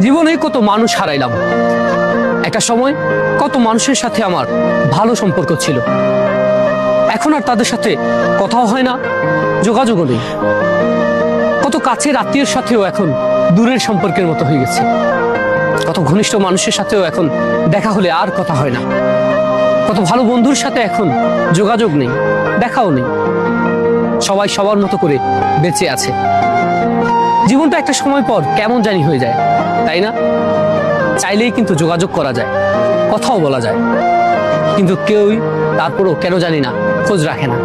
জীবনে কত মানুষ হারাইলাম। একটা সময় কত মানুষের সাথে আমার ভালো সম্পর্ক ছিল, এখন আর তাদের সাথে কথাও হয় না, যোগাযোগও নেই। কত কাছের আত্মীয়ের সাথেও এখন দূরের সম্পর্কের মতো হয়ে গেছে। কত ঘনিষ্ঠ মানুষের সাথেও এখন দেখা হলে আর কথা হয় না। কত ভালো বন্ধুর সাথে এখন যোগাযোগ নেই, দেখাও নেই। সবাই সবার মতো করে বেঁচে আছে। জীবনটা একটা সময় পর কেমন জানি হয়ে যায়, তাই না? চাইলেই কিন্তু যোগাযোগ করা যায়, কথাও বলা যায়, কিন্তু কেউই তারপরও কেন জানি না খোঁজ রাখে না।